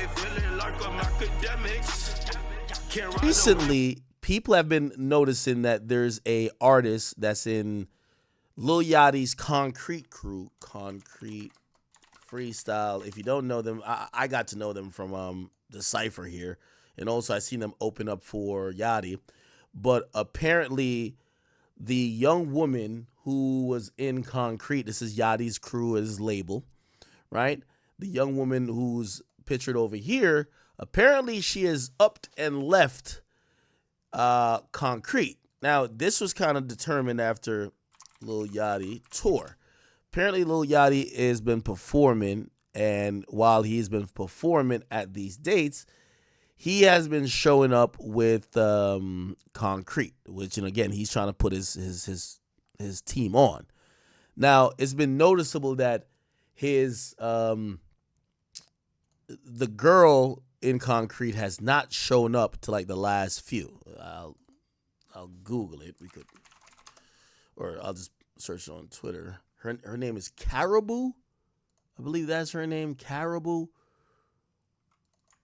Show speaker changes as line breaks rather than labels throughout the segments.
feeling like I'm Akademiks.
Recently, people have been noticing that there's a artist that's in Lil Yachty's Concrete crew, Concrete Freestyle. If you don't know them, I got to know them from the Cypher here. And also I seen them open up for Yachty. But apparently the young woman who was in Concrete, this is Yachty's crew, his label, right? The young woman who's pictured over here, apparently she is upped and left Concrete. Now, this was kind of determined after Lil Yachty tour. Apparently, Lil Yachty has been performing, and while he's been performing at these dates, he has been showing up with Concrete, which, and again, he's trying to put his team on. Now, it's been noticeable that his the girl in Concrete has not shown up to like the last few. I'll Google it. We could, or I'll just search it on Twitter. Her name is Karrahboo. I believe that's her name, Karrahboo.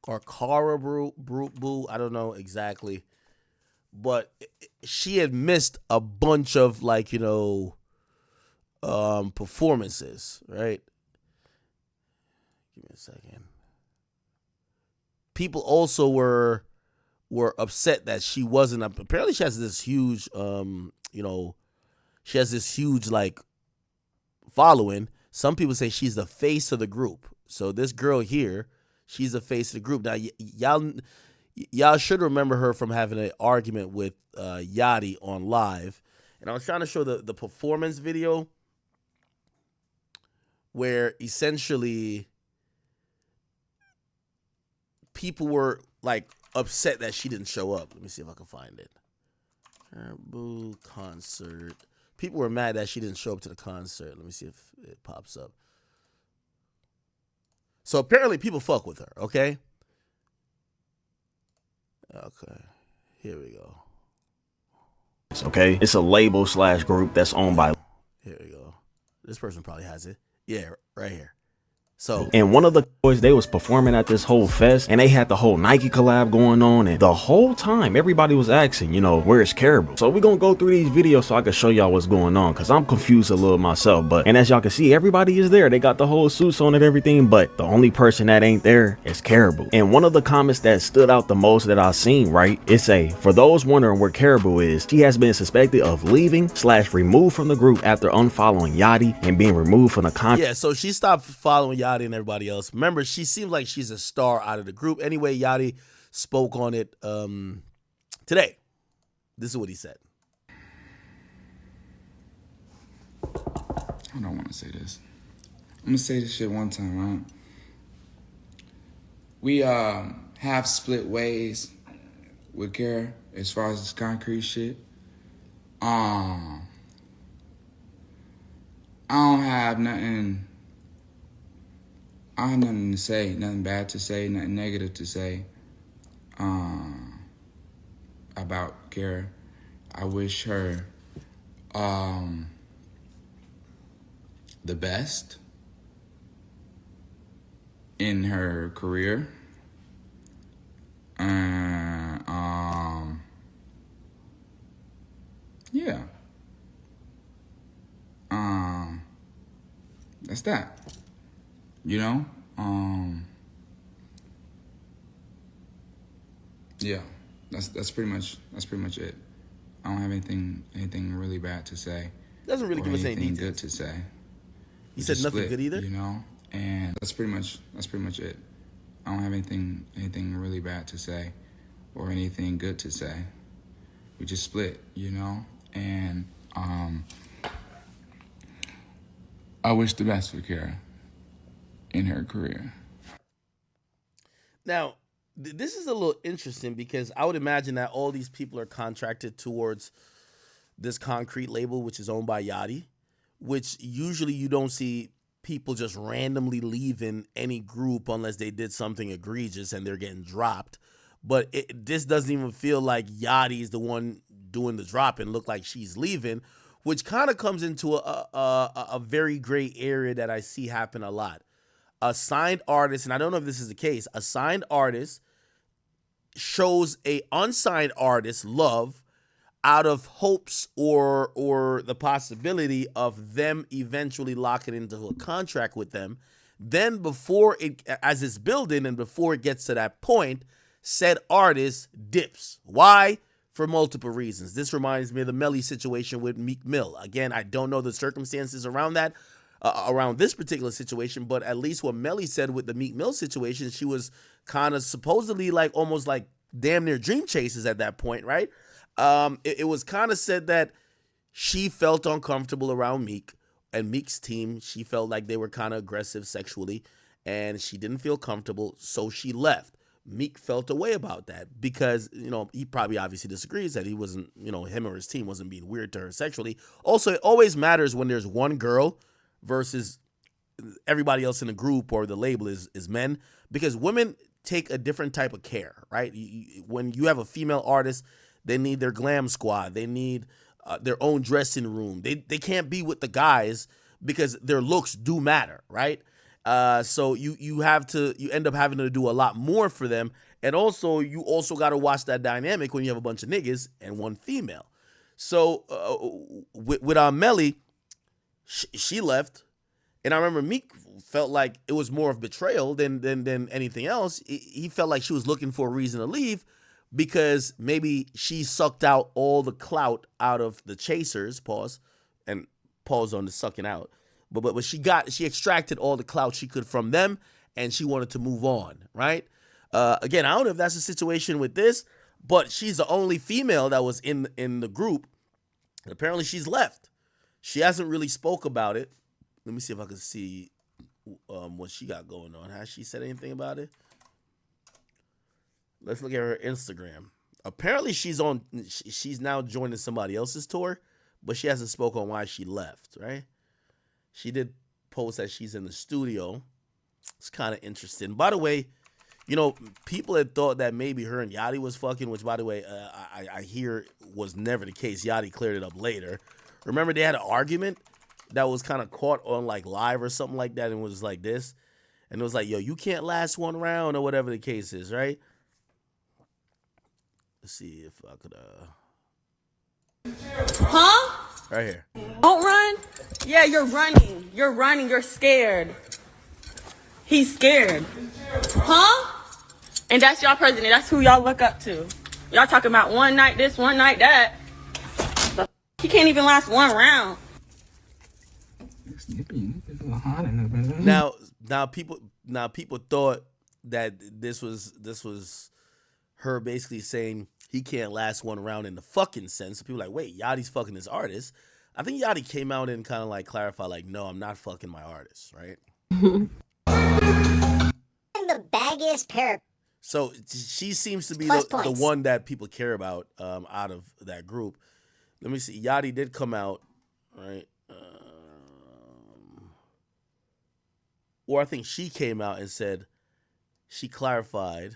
Or Karrahboo, I don't know exactly. But she had missed a bunch of performances, right? Give me a second. People also were upset that she wasn't up. Apparently she has this huge she has this huge following. Some people say she's the face of the group. So this girl here, she's the face of the group. Now y'all should remember her from having an argument with Yachty on live. And I was trying to show the performance video where essentially people were upset that she didn't show up. Let me see if I can find it. Karrahboo concert. People were mad that she didn't show up to the concert. Let me see if it pops up. So apparently people fuck with her, okay? Okay. Here we go.
Okay? It's a label / group that's owned by...
Here we go. This person probably has it. Yeah, right here. So,
and one of the boys, they was performing at this whole fest, and they had the whole Nike collab going on, and the whole time everybody was asking, where's Karrahboo? So we're gonna go through these videos so I can show y'all what's going on, because I'm confused a little myself. And as y'all can see, everybody is there. They got the whole suits on and everything, but the only person that ain't there is Karrahboo. And one of the comments that stood out the most that I've seen, right, it for those wondering where Karrahboo is, she has been suspected of leaving / removed from the group after unfollowing Yachty and being removed from the content.
Yeah, so she stopped following Yachty and everybody else. Remember, she seems like she's a star out of the group. Anyway, Yachty spoke on it today. This is what he said.
I don't want to say this. I'm going to say this shit one time, right? We have split ways with Karrah as far as this Concrete shit. I don't have nothing to say, nothing bad to say, nothing negative to say about Karrah. I wish her the best in her career. Yeah. That's that. Yeah, that's pretty much it. I don't have anything really bad to say.
Doesn't really give us any details.
Good to say.
You said nothing good either?
And that's pretty much it. I don't have anything really bad to say or anything good to say. We just split, and I wish the best for Karrah in her career.
Now, this is a little interesting because I would imagine that all these people are contracted towards this Concrete label, which is owned by Yachty, which usually you don't see people just randomly leaving any group unless they did something egregious and they're getting dropped. But this doesn't even feel like Yachty is the one doing the dropping. Look like she's leaving, which kind of comes into a very gray area that I see happen a lot. a signed artist, and I don't know if this is the case, a signed artist shows a unsigned artist love out of hopes or the possibility of them eventually locking into a contract with them. Then before it, as it's building and before it gets to that point, said artist dips. Why? For multiple reasons. This reminds me of the Melly situation with Meek Mill. Again, I don't know the circumstances around that, around this particular situation, but at least what Melly said with the Meek Mill situation, she was kind of supposedly like almost like damn near dream chasers at that point, right? It was kind of said that she felt uncomfortable around Meek and Meek's team. She felt like they were kind of aggressive sexually and she didn't feel comfortable, so she left. Meek felt a way about that because, you know, he probably obviously disagrees that he wasn't, you know, him or his team wasn't being weird to her sexually. Also, it always matters when there's one girl versus everybody else in the group or the label is men, because women take a different type of care, right? When you have a female artist, they need their glam squad. They need their own dressing room. They can't be with the guys because their looks do matter, right? So you end up having to do a lot more for them. And also, you also got to watch that dynamic when you have a bunch of niggas and one female. So with Melly, she left. And I remember Meek felt like it was more of betrayal than anything else. He felt like she was looking for a reason to leave because maybe she sucked out all the clout out of the chasers, pause, and pause on the sucking out. But she extracted all the clout she could from them, and she wanted to move on, right? Again, I don't know if that's the situation with this, but she's the only female that was in the group. And apparently she's left. She hasn't really spoke about it. Let me see if I can see what she got going on. Has she said anything about it? Let's look at her Instagram. Apparently she's now joining somebody else's tour, but she hasn't spoken on why she left, right? She did post that she's in the studio. It's kind of interesting. By the way, you know, people had thought that maybe her and Yachty was fucking, which, by the way, I hear was never the case. Yachty cleared it up later. Remember, they had an argument that was kind of caught on, like, live or something like that, and was like this. And it was like, yo, you can't last one round or whatever the case is, right? Let's see if I could,
Huh?
right here.
Don't run? Yeah, you're running. You're running. You're scared. He's scared. Huh? And that's y'all president. That's who y'all look up to. Y'all talking about one night this, one night that. He can't even last one round.
Now people thought that this was her basically saying he can't last one round in the fucking sense. People were like, wait, Yachty's fucking his artist. I think Yachty came out and kind of like clarified, like, no, I'm not fucking my artist, right?
The baggiest pair.
So she seems to be the
Plus
one that people care about out of that group. Let me see. Yachty did come out, right? Or I think she came out and said she clarified.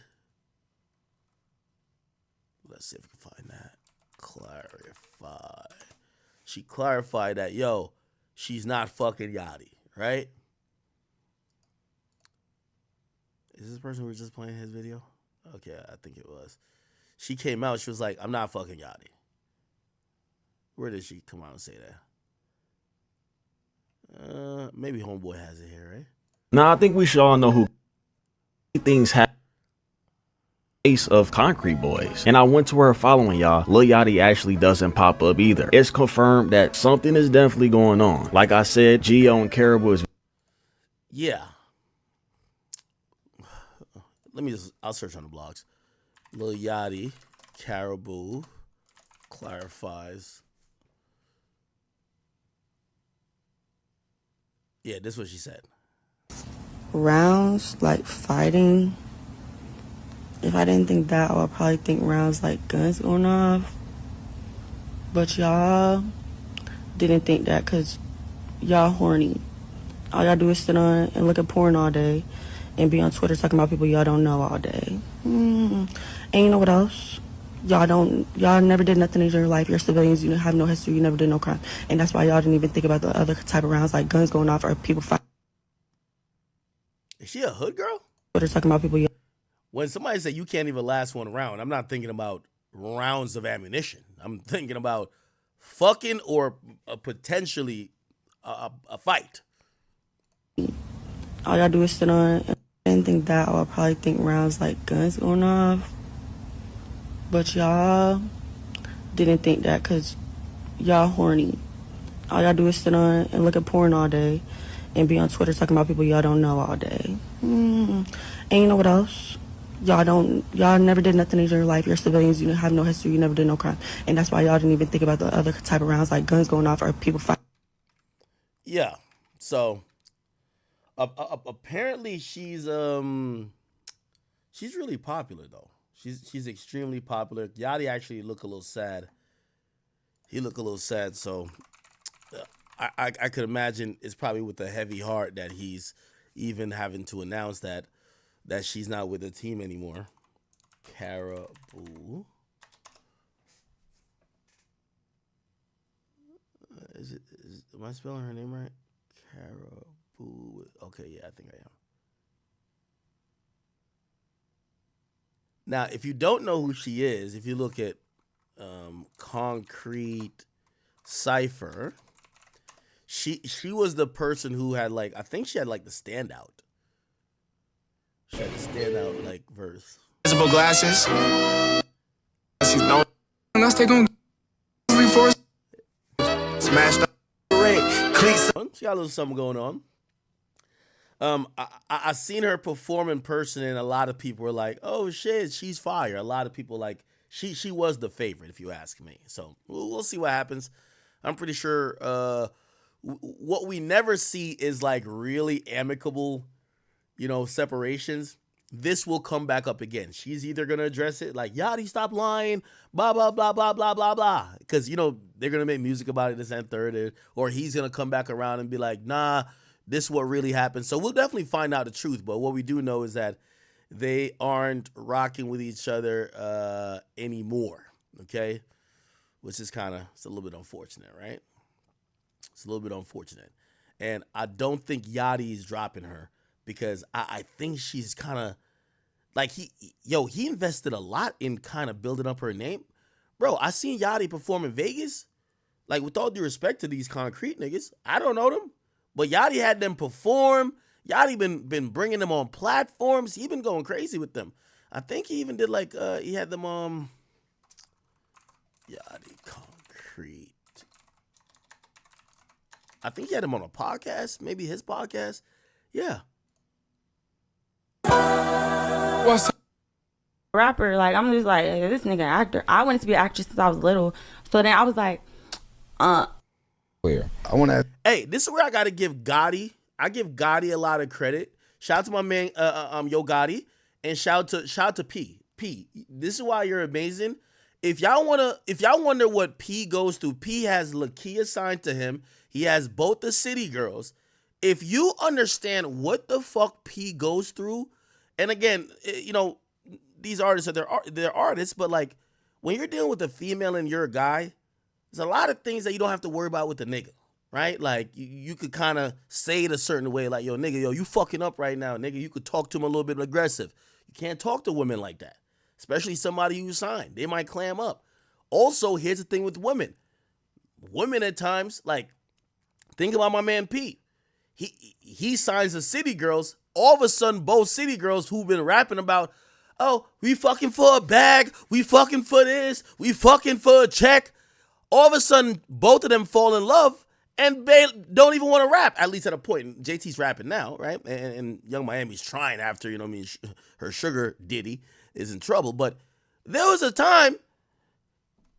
Let's see if we can find that. Clarify. She clarified that, yo, she's not fucking Yachty, right? Is this the person who was just playing his video? Okay, I think it was. She came out, she was like, I'm not fucking Yachty. Where did she come out and say that? Maybe Homeboy has it here, right?
Now, I think we should all know who things have of Concrete Boys. And I went to her following, y'all. Lil Yachty actually doesn't pop up either. It's confirmed that something is definitely going on. Like I said, Gio and Karrahboo is...
Yeah. I'll search on the blogs. Lil Yachty, Karrahboo, clarifies. Yeah, this is what she said.
Rounds, like fighting. If I didn't think that, I would probably think rounds like guns going off. But y'all didn't think that because y'all horny. All y'all do is sit on and look at porn all day and be on Twitter talking about people y'all don't know all day. And you know what else? Y'all never did nothing in your life. You're civilians. You have no history. You never did no crime. And that's why y'all didn't even think about the other type of rounds like guns going off or people fighting.
Is she a hood girl?
Twitter talking about people.
When somebody say you can't even last one round, I'm not thinking about rounds of ammunition. I'm thinking about fucking or potentially a fight.
All y'all do is sit on. I didn't think that. I would probably think rounds like guns going off. But y'all didn't think that because y'all horny. All y'all do is sit on and look at porn all day and be on Twitter talking about people y'all don't know all day. And you know what else? Y'all never did nothing in your life. You're civilians. You have no history. You never did no crime. And that's why y'all didn't even think about the other type of rounds like guns going off or people fighting.
Yeah. So apparently she's really popular though. She's extremely popular. Yachty actually looked a little sad. He looked a little sad. So I could imagine it's probably with a heavy heart that he's even having to announce that she's not with the team anymore. Karrahboo. Am I spelling her name right? Karrahboo. Okay, yeah, I think I am. Now, if you don't know who she is, if you look at Concrete Cypher, she was the person who had I think she had the standout. She had the standout verse.
Visible glasses. She's known. Unless they gonna before smashed up. Cleats.
She got a little something going on. I seen her perform in person, and a lot of people were like, "Oh shit, she's fire." A lot of people she was the favorite, if you ask me. So we'll see what happens. I'm pretty sure. What we never see is really amicable, separations. This will come back up again. She's either gonna address it Yachty, stop lying, blah blah blah blah blah blah blah, because they're gonna make music about it this and third, or he's gonna come back around and be like, nah, this is what really happened. So we'll definitely find out the truth. But what we do know is that they aren't rocking with each other anymore. Okay, which is it's a little bit unfortunate, right? It's a little bit unfortunate, and I don't think Yachty is dropping her. Because I think she's he invested a lot in building up her name. Bro, I seen Yachty perform in Vegas. With all due respect to these concrete niggas, I don't know them. But Yachty had them perform. Yachty been bringing them on platforms. He been going crazy with them. I think he even did he had them Yachty Concrete. I think he had him on a podcast, maybe his podcast. Yeah.
What's rapper? I'm just this nigga actor. I wanted to be an actress since I was little. So then I was
Clear. I want to.
Hey, this is where I gotta give Gotti. I give Gotti a lot of credit. Shout out to my man, Yo Gotti, and shout out to P. P. This is why you're amazing. If y'all wonder what P goes through, P has Lakia signed to him. He has both the City Girls. If you understand what the fuck P goes through, and again, these artists they're artists, but when you're dealing with a female and you're a guy, there's a lot of things that you don't have to worry about with the nigga, right? You could say it a certain way, yo, nigga, yo, you fucking up right now, nigga. You could talk to him a little bit aggressive. You can't talk to women like that, especially somebody you signed. They might clam up. Also, here's the thing with women. Women at times, think about my man Pete. He signs the City Girls. All of a sudden, both City Girls who've been rapping about, oh, we fucking for a bag, we fucking for this, we fucking for a check. All of a sudden, both of them fall in love and they don't even want to rap, at least at a point. JT's rapping now, right? And Young Miami's trying after, her sugar ditty is in trouble. But there was a time,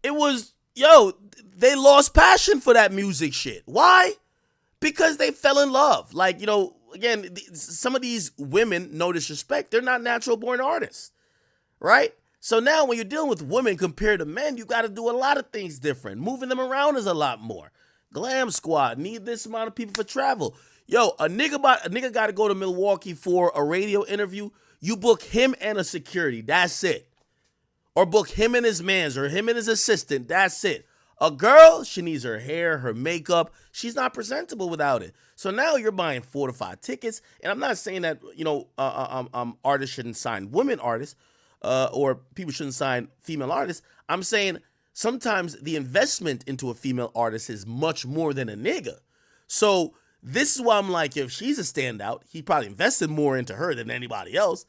it was, they lost passion for that music shit. Why? Because they fell in love. Again, some of these women, no disrespect, they're not natural born artists, right? So now when you're dealing with women compared to men, you got to do a lot of things different. Moving them around is a lot more. Glam Squad, need this amount of people for travel. Yo, a nigga got to go to Milwaukee for a radio interview. You book him and a security. That's it. Or book him and his mans or him and his assistant. That's it. A girl, she needs her hair, her makeup. She's not presentable without it. So now you're buying 4 to 5 tickets. And I'm not saying that, artists shouldn't sign women artists or people shouldn't sign female artists. I'm saying sometimes the investment into a female artist is much more than a nigga. So this is why I'm like, if she's a standout, he probably invested more into her than anybody else.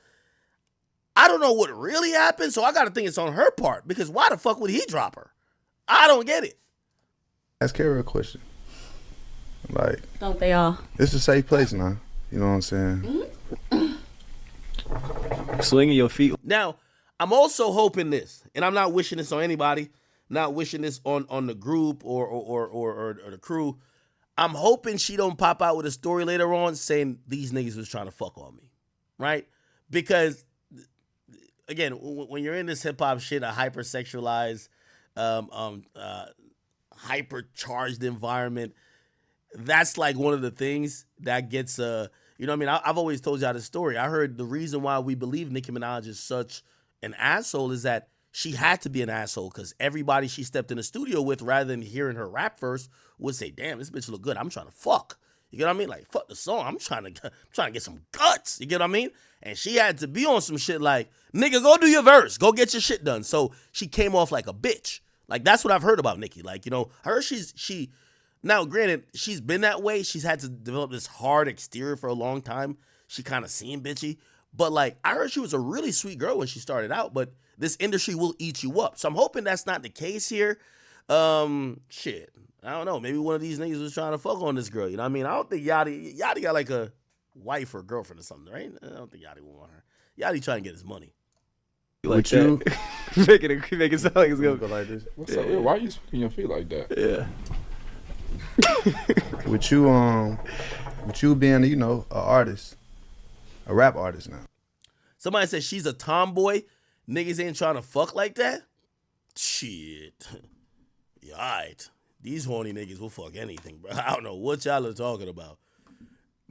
I don't know what really happened, so I got to think it's on her part, because why the fuck would he drop her? I don't get it.
Ask Kara a question. Like,
Don't they all?
it's a safe place now. You know what I'm saying?
Swinging your feet.
Now, I'm also hoping this, and I'm not wishing this on anybody, not wishing this on the group or the crew. I'm hoping she don't pop out with a story later on saying these niggas was trying to fuck on me, right? Because, again, when you're in this hip-hop shit, a hypersexualized, hypercharged environment, that's like one of the things that gets, you know what I mean? I've always told y'all this story. I heard the reason why we believe Nicki Minaj is such an asshole is that she had to be an asshole, because everybody she stepped in the studio with, rather than hearing her rap first, would say, damn, this bitch look good. I'm trying to fuck. You get what I mean? Like, fuck the song. I'm trying to get some guts. You get what I mean? And she had to be on some shit like, nigga, go do your verse. Go get your shit done. So she came off like a bitch. Like, that's what I've heard about Nicki. Like, you know, I heard she now, granted, she's been that way. She's had to develop this hard exterior for a long time. She kind of seemed bitchy. But, like, I heard she was a really sweet girl when she started out, but this industry will eat you up. So I'm hoping that's not the case here. Shit. I don't know. Maybe one of these niggas was trying to fuck on this girl. You know what I mean? I don't think Yachty got like a wife or girlfriend or something, right? I don't think Yachty would want her. Yachty trying to get his money.
With you,
make it sound like it's gonna
go like this.
What's up? Why are you swinging your feet like that?
Yeah.
With you being, you know, an artist, a rap artist now.
Somebody said she's a tomboy. Niggas ain't trying to fuck like that? Shit. Yeah, all right. These horny niggas will fuck anything, bro. I don't know what y'all are talking about.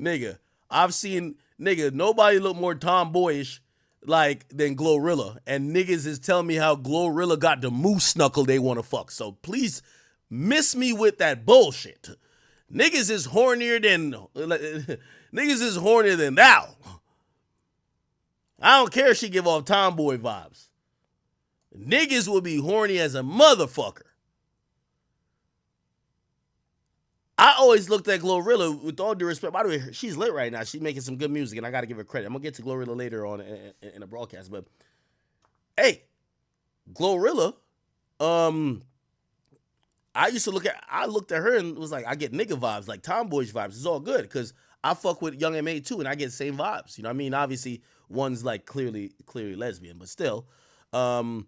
Nigga, I've seen, nobody look more tomboyish than Glorilla. And niggas is telling me how Glorilla got the moose knuckle they want to fuck. So please miss me with that bullshit. Niggas is hornier than thou. I don't care if she give off tomboy vibes. Niggas will be horny as a motherfucker. I always looked at Glorilla, with all due respect. By the way, she's lit right now. She's making some good music, and I got to give her credit. I'm going to get to Glorilla later on in a broadcast. But, hey, Glorilla, I looked at her and was like, I get nigga vibes, like tomboyish vibes. It's all good, because I fuck with Young M.A. too, and I get the same vibes. You know what I mean? Obviously, one's like clearly lesbian, but still. Yeah,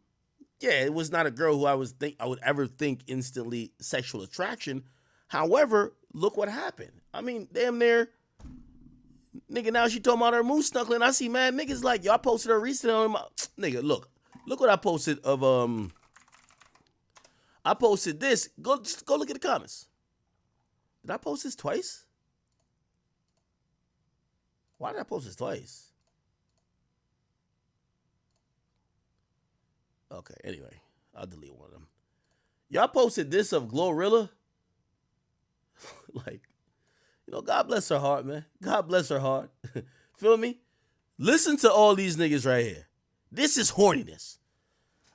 it was not a girl who I would ever think instantly sexual attraction. However, look what happened. I mean, damn near, nigga, now she talking about her moose knuckling. I see mad niggas like, y'all posted her recently on my, nigga, look what I posted of, I posted this. Just go look at the comments. Did I post this twice? Why did I post this twice? Okay, anyway, I'll delete one of them. Y'all posted this of Glorilla. Like, you know, God bless her heart, man. God bless her heart. Feel me? Listen to all these niggas right here. This is horniness.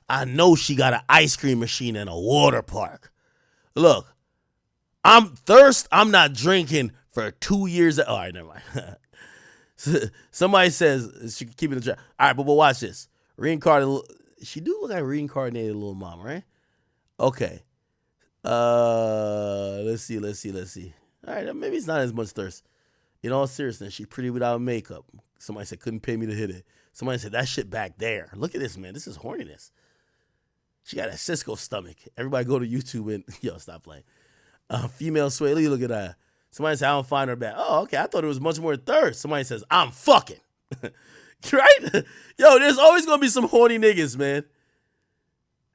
I know she got an ice cream machine and a water park. Look, I'm not drinking for 2 years. All right, never mind. Somebody says she can keep it in the trap. All right, but watch this. Reincarnated. She do look like reincarnated little mama, right? Okay. Let's see. All right, maybe it's not as much thirst. In all seriousness, she pretty without makeup. Somebody said couldn't pay me to hit it. Somebody said that shit back there. Look at this, man. This is horniness. She got a Cisco stomach. Everybody go to YouTube and yo, stop playing. Female Sway Lee, look at that. Somebody said I don't find her bad. Oh, okay. I thought it was much more thirst. Somebody says I'm fucking. Right? Yo, there's always gonna be some horny niggas, man.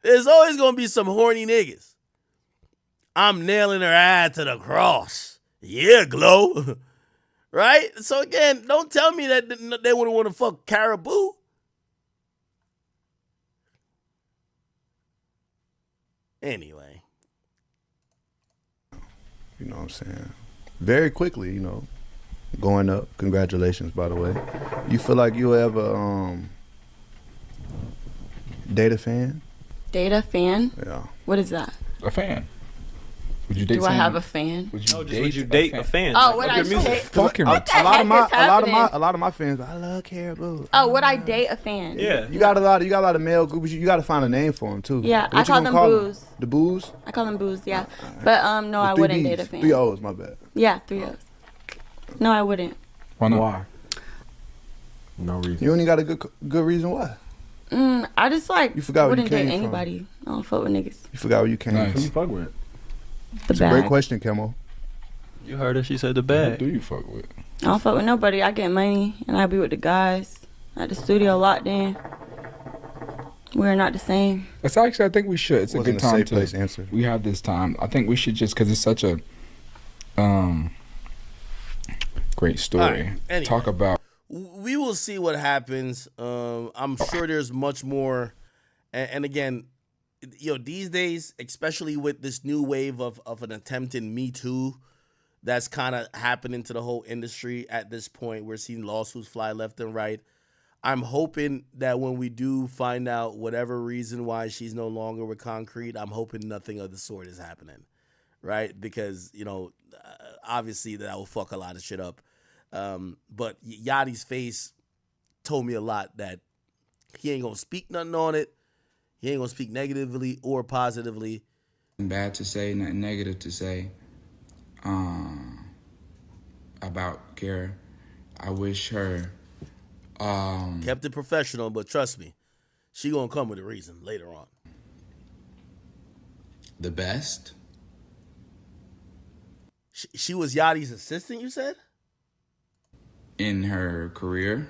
There's always gonna be some horny niggas. I'm nailing her ass to the cross. Yeah, Glow. Right? So again, don't tell me that they wouldn't want to fuck Karrahboo. Anyway,
You know what I'm saying? Very quickly, you know, going up. Congratulations, by the way. You feel like you'll ever date a fan?
Date a fan?
Yeah.
What is that?
A fan. Would you date?
Do I have a fan?
Would you
Would you date a fan?
Oh, would I date?
Fucking
What the heck is happening?
A lot of my fans. I love Karrahboo.
Oh, would I date a fan?
Yeah.
You got a lot of male groups. You got to find a name for them too.
Yeah,
What
I
you
call
gonna
them boos.
The boos.
I call them boos, yeah. But no, I
With
wouldn't
3
date a
Bs.
fan.
3 O's, my bad.
Yeah, 3 O's. No, I wouldn't.
Why not?
Why? No reason.
You only got a good reason why.
I just like
You forgot where you
wouldn't date
came from.
anybody. I don't fuck with niggas.
You forgot where you came
Nice.
Who you
from.
fuck with?
The
It's a great
bag.
question, Kemo.
You heard her. She said the
Who
bag.
do you fuck with?
I don't fuck with nobody. I get money and I be with the guys at the studio locked in. We're not the same.
It's actually, I think we should. It's a
Wasn't
good
a
time
safe
to.
place answer.
We have this time. I think we should just, because it's such a great story.
All right, anyway.
Talk about.
We will see what happens. I'm sure there's much more. And again, you know, these days, especially with this new wave of an attempt in Me Too, that's kind of happening to the whole industry at this point. We're seeing lawsuits fly left and right. I'm hoping that when we do find out whatever reason why she's no longer with Concrete, I'm hoping nothing of the sort is happening, right? Because, you know, obviously that will fuck a lot of shit up. But Yachty's face told me a lot that he ain't gonna speak nothing on it. He ain't gonna speak negatively or positively.
Nothing bad to say, nothing negative to say about Kara. I wish her.
Kept it professional, but trust me, she gonna come with a reason later on.
The best.
She was Yachty's assistant, you said?
In her career.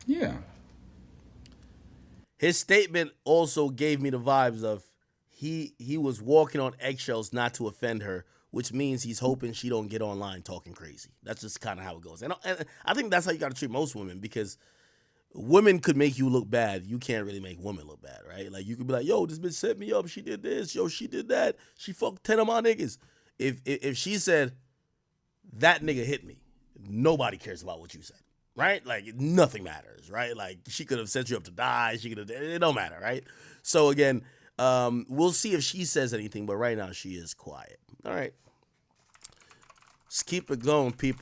Yeah.
His statement also gave me the vibes of he was walking on eggshells not to offend her, which means he's hoping she don't get online talking crazy. That's just kind of how it goes. And I think that's how you got to treat most women, because women could make you look bad. You can't really make women look bad, right? Like, you could be like, yo, this bitch set me up. She did this. Yo, she did that. She fucked 10 of my niggas. If she said, that nigga hit me, nobody cares about what you said, right? Like, nothing matters, right? Like, she could have set you up to die. She could have, it don't matter, right? So, again, we'll see if she says anything, but right now she is quiet. All right. Let's keep it going, people.